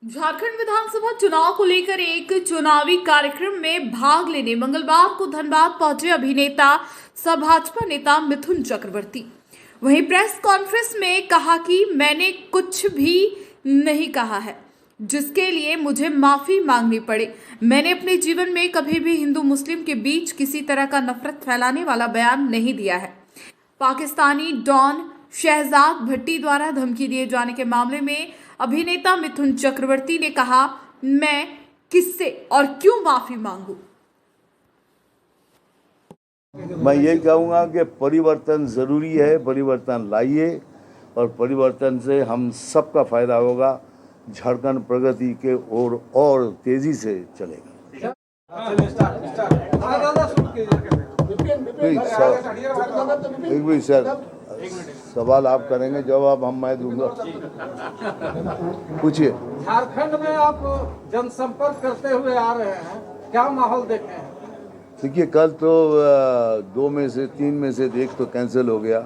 झारखंड विधानसभा चुनाव को लेकर एक चुनावी कार्यक्रम में भाग लेने मंगलवार को धनबाद पहुंचे अभिनेता सह भाजपा नेता मिथुन चक्रवर्ती। वहीं प्रेस कॉन्फ्रेंस में कहा कि मैंने कुछ भी नहीं कहा है जिसके लिए मुझे माफी मांगनी पड़े। मैंने अपने जीवन में कभी भी हिंदू मुस्लिम के बीच किसी तरह का नफरत फैलाने वाला बयान नहीं दिया है। पाकिस्तानी डॉन शहजाद भट्टी द्वारा धमकी दिए जाने के मामले में अभिनेता मिथुन चक्रवर्ती ने कहा, मैं किससे और क्यों माफी मांगूं? मैं यही कहूँगा कि परिवर्तन ज़रूरी है, परिवर्तन लाइए और परिवर्तन से हम सबका फायदा होगा। झारखंड प्रगति के ओर और तेजी से चलेगा। एक भी सर सवाल आप करेंगे, जवाब मैं दूंगा। पूछिए। झारखंड में आप जनसंपर्क करते हुए आ रहे हैं, क्या माहौल देखे हैं? देखिए, कल तो 2 में से 3 में से एक तो कैंसिल हो गया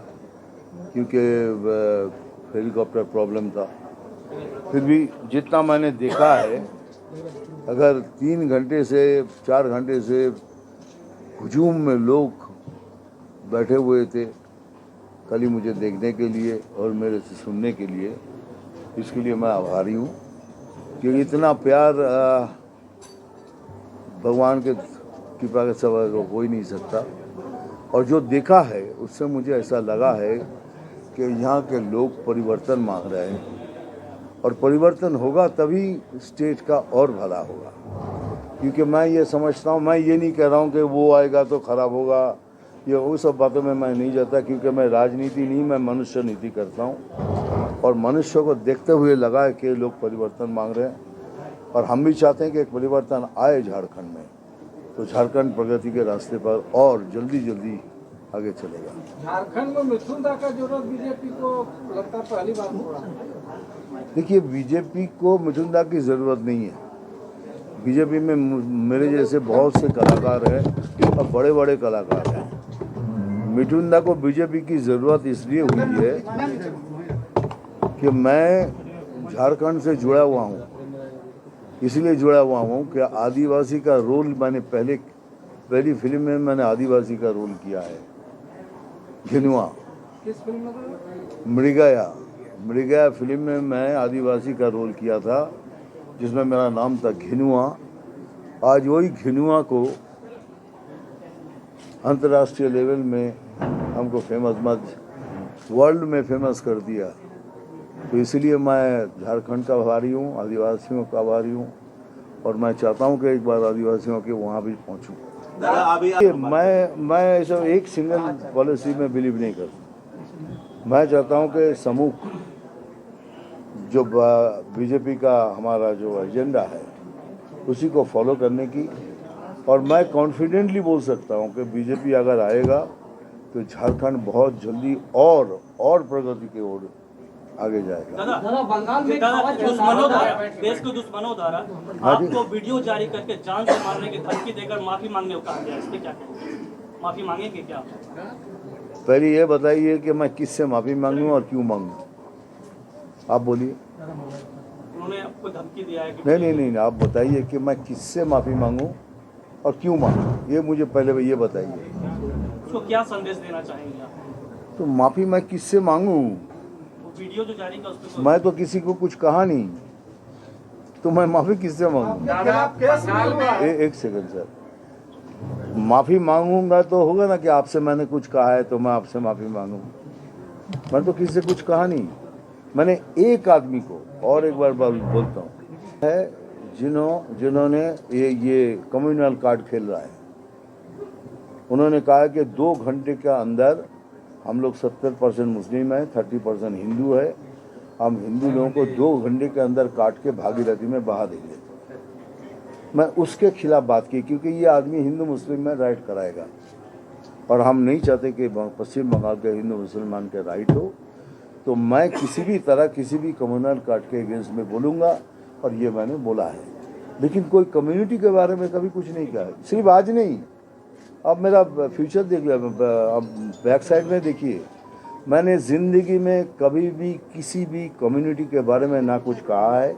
क्योंकि हेलीकॉप्टर प्रॉब्लम था। फिर भी जितना मैंने देखा है, अगर 3 घंटे से 4 घंटे से हुजूम में लोग बैठे हुए थे कल ही मुझे देखने के लिए और मेरे से सुनने के लिए, इसके लिए मैं आभारी हूँ कि इतना प्यार भगवान के कृपा के सिवा हो ही नहीं सकता। और जो देखा है उससे मुझे ऐसा लगा है कि यहाँ के लोग परिवर्तन मांग रहे हैं और परिवर्तन होगा तभी स्टेट का और भला होगा। क्योंकि मैं ये समझता हूँ, मैं ये नहीं कह रहा हूँ कि वो आएगा तो खराब होगा, ये वो सब बातों में मैं नहीं जाता, क्योंकि मैं राजनीति नहीं, मैं मनुष्य नीति करता हूँ। और मनुष्य को देखते हुए लगा है कि लोग परिवर्तन मांग रहे हैं और हम भी चाहते हैं कि एक परिवर्तन आए झारखंड में, तो झारखंड प्रगति के रास्ते पर और जल्दी आगे चलेगा। झारखंड में मिथुन दा का जरूरत बीजेपी को लगता है पहली बार हो रहा है। देखिए, बीजेपी को मिथुन दा की ज़रूरत नहीं है। बीजेपी में मेरे जैसे बहुत से कलाकार हैं और बड़े बड़े कलाकार हैं। मिथुन दा को बीजेपी की ज़रूरत इसलिए हुई है कि मैं झारखंड से जुड़ा हुआ हूँ, इसलिए जुड़ा हुआ हूँ कि आदिवासी का रोल मैंने पहली फिल्म में मैंने आदिवासी का रोल किया है। घिनुआ, किस फिल्म में? मृगया फिल्म में मैं आदिवासी का रोल किया था, जिसमें मेरा नाम था घिनुआ। आज वही घिनुआ को अंतर्राष्ट्रीय लेवल में हमको फेमस, वर्ल्ड में फेमस कर दिया। तो इसलिए मैं झारखंड का आभारी हूँ, आदिवासियों का आभारी हूँ और मैं चाहता हूँ कि एक बार आदिवासियों के वहाँ भी पहुँचूँ। मैं ऐसा एक सिंगल पॉलिसी में बिलीव नहीं करता। मैं चाहता हूँ कि समूह जो बीजेपी का हमारा जो एजेंडा है उसी को फॉलो करने की, और मैं कॉन्फिडेंटली बोल सकता हूँ कि बीजेपी अगर आएगा तो झारखंड बहुत जल्दी और प्रगति की ओर आगे जाएगा। दादा बंगाल में दुश्मनों द्वारा, देश के दुश्मनों द्वारा आपको वीडियो जारी करके जान से मारने की धमकी देकर माफी मांगने को कहा गया, इस पे क्या कहेंगे? माफी मांगेंगे क्या? पहले ये बताइए कि मैं किससे माफी मांगूं और क्यों मांगूं, आप बोलिए। उन्होंने आपको धमकी दिया है कि नहीं, आप बताइए कि मैं किससे माफी मांगूं और क्यों मांगूं, ये मुझे पहले ये बताइए। उसको क्या संदेश देना चाहेंगे आप? तो माफी मैं किससे मांगूं? वीडियो जो जारी का उस पे मैं तो किसी को कुछ कहा नहीं, तो मैं माफी किससे मांगूं? एक सेकंड सर, माफी मांगूंगा तो होगा ना कि आपसे मैंने कुछ कहा है तो मैं आपसे माफी मांगूं। मैं तो किसी से कुछ कहा नहीं। मैंने एक आदमी को और एक बार बोलता हूँ है जिन्होंने ये कम्युनल कार्ड खेल रहा है, उन्होंने कहा कि 2 घंटे के अंदर हम लोग 70% मुस्लिम है, 30% हिंदू है, हम हिंदू लोगों को 2 घंटे के अंदर काट के भागीरथी में बहा देंगे। मैं उसके खिलाफ बात की, क्योंकि ये आदमी हिंदू मुस्लिम में राइट कराएगा और हम नहीं चाहते कि पश्चिम बंगाल के हिंदू मुसलमान के राइट हो। तो मैं किसी भी तरह किसी भी कम्युनल कार्ड के अगेंस्ट में बोलूँगा और ये मैंने बोला है, लेकिन कोई कम्युनिटी के बारे में कभी कुछ नहीं कहा। सिर्फ आज नहीं, अब मेरा फ्यूचर देख लिया, अब बैक साइड में देखिए, मैंने ज़िंदगी में कभी भी किसी भी कम्युनिटी के बारे में ना कुछ कहा है,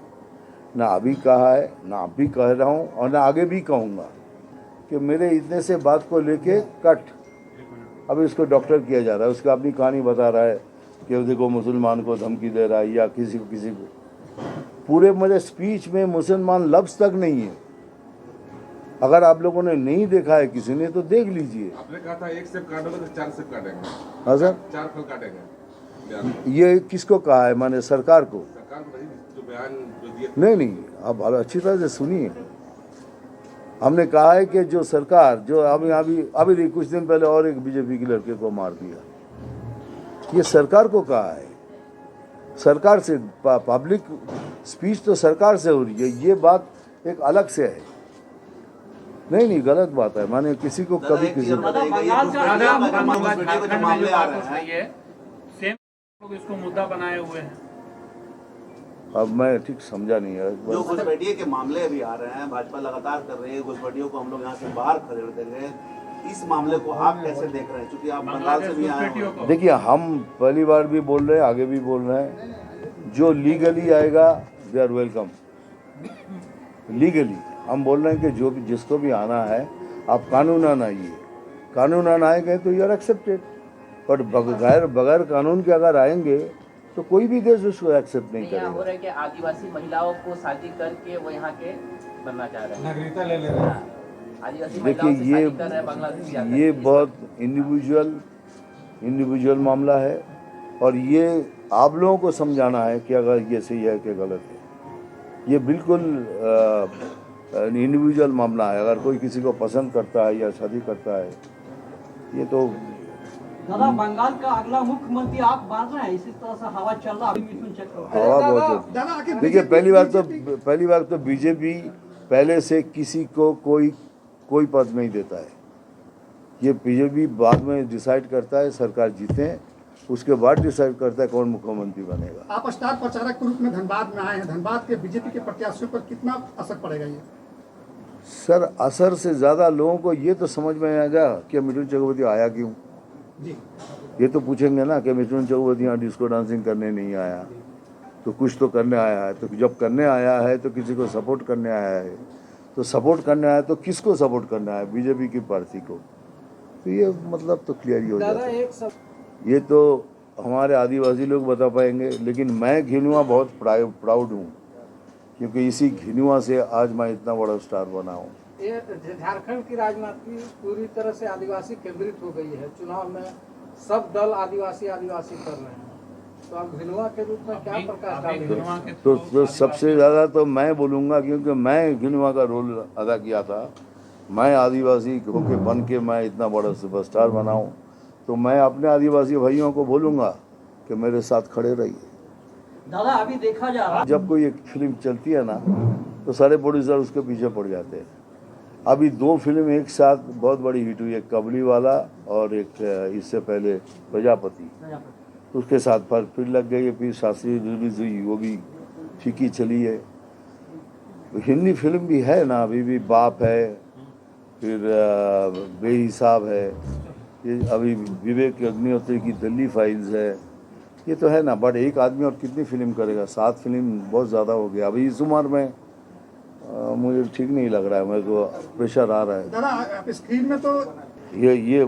ना अभी कहा है, ना अभी कह रहा हूँ और ना आगे भी कहूँगा कि मेरे इतने से बात को लेके कट। अब इसको डॉक्टर किया जा रहा है, उसका अपनी कहानी बता रहा है कि देखो मुसलमान को धमकी दे रहा है या किसी को। पूरे मेरे स्पीच में मुसलमान लफ्ज़ तक नहीं है। अगर आप लोगों ने नहीं देखा है किसी ने तो देख लीजिए। आपने कहा था 1 सेब काटोगे तो 4 सेब काटेंगे। हाँ सर, 4 फल काटेंगे। ये किसको कहा है? मैंने सरकार को। सरकार को नहीं, जो बयान जो दिए नहीं, अब अच्छी तरह से सुनिए। हमने कहा है कि जो सरकार जो अभी कुछ दिन पहले और एक बीजेपी के लड़के को मार दिया, ये सरकार को कहा है। सरकार से पब्लिक स्पीच तो सरकार से हो रही है, ये बात एक अलग से है। नहीं, गलत बात है। मैंने किसी को कभी किसी इसको मुद्दा बनाए हुए हैं। अब मैं ठीक समझा नहीं है। जो घुसपैठिये के मामले अभी आ रहे हैं, भाजपा लगातार कर रही है, घुसपैठियों को हम लोग यहाँ से बाहर खदेड़ देंगे। इस मामले को आप कैसे देख रहे हैं? क्योंकि आप बंगाल से भी आए हैं। देखिए, हम पहली बार भी बोल रहे हैं, आगे भी बोल रहे हैं, जो लीगली आएगा दे आर वेलकम। लीगली हम बोल रहे हैं कि जो भी जिसको भी आना है आप कानूनन आइए। कानूनन आएंगे तो यू आर एक्सेप्टेड, बट बगैर कानून के अगर आएंगे तो कोई भी देश उसको एक्सेप्ट नहीं करेगा। हो रहा है कि आदिवासी महिलाओं को शादी करके वो यहाँ के बनना चाह रहे हैं, नागरिकता ले ले रहे हैं। आदिवासी महिलाओं से शादी कर रहे हैं बांग्लादेशी। ये बहुत इंडिविजुअल मामला है और ये आप लोगों को समझाना है कि अगर ये सही है कि गलत है। ये बिल्कुल इंडिविजुअल मामला है। अगर कोई किसी को पसंद करता है या शादी करता है, ये तो दादा बंगाल का अगला मुख्यमंत्री आप मान रहे हैं? इसी तरह से हवा चल रहा है मिथुन चक्रवर्ती। हवा बहुत है। देखिए, पहली बार तो बीजेपी पहले से किसी को कोई पद नहीं देता है। ये बीजेपी बाद में डिसाइड करता है, सरकार जीते उसके बाद डिसाइड करता है कौन मुख्यमंत्री बनेगा। आप स्टार प्रचारक के रूप में धनबाद में आए हैं, धनबाद के बीजेपी के प्रत्याशियों पर कितना असर पड़ेगा ये? सर, असर से ज़्यादा लोगों को ये तो समझ में आएगा कि मिथुन चक्रवर्ती आया क्यों। जी, ये तो पूछेंगे ना कि मिथुन चक्रवर्ती यहाँ डिस्को डांसिंग करने नहीं आया, तो कुछ तो करने आया है। तो जब करने आया है तो किसी को सपोर्ट करने आया है, तो सपोर्ट करने आया तो किसको सपोर्ट करना है? बीजेपी की पार्टी को। तो ये मतलब तो क्लियर ही हो जाता है। ये तो हमारे आदिवासी लोग बता पाएंगे, लेकिन मैं घिनुआ बहुत प्राउड हूँ, क्योंकि इसी घिनुआ से आज मैं इतना बड़ा स्टार बना हूँ। ये झारखंड की राजनीति पूरी तरह से आदिवासी केंद्रित हो गई है। चुनाव में सब दल आदिवासी कर रहे हैं, तो आप घिनुआ के रूप में क्या प्रकाश डालेंगे? तो सबसे ज़्यादा तो मैं बोलूँगा, क्योंकि मैं घिनुआ का रोल अदा किया था। मैं आदिवासी होके बन के मैं इतना बड़ा सुपरस्टार बना हूँ, तो मैं अपने आदिवासी भाइयों को बोलूँगा कि मेरे साथ खड़े रहिए। दादा अभी देखा जा रहा है, जब कोई एक फिल्म चलती है ना तो सारे प्रोड्यूसर उसके पीछे पड़ जाते हैं। अभी 2 फिल्म एक साथ बहुत बड़ी हिट हुई, एक कबली वाला और एक इससे पहले प्रजापति। उसके साथ फिर लग गई, फिर शास्त्रीय रिलीज हुई, वो भी फीकी चली है। हिंदी फिल्म भी है ना, अभी भी बाप है, फिर बेहिसाब है, ये अभी विवेक अग्निहोत्री की दिल्ली फाइल्स है, ये तो है ना। बट एक आदमी और कितनी फिल्म करेगा? 7 फिल्म बहुत ज़्यादा हो गया। अभी इस उम्र में मुझे ठीक नहीं लग रहा है, मेरे को प्रेशर आ रहा है। दादा स्क्रीन में तो ये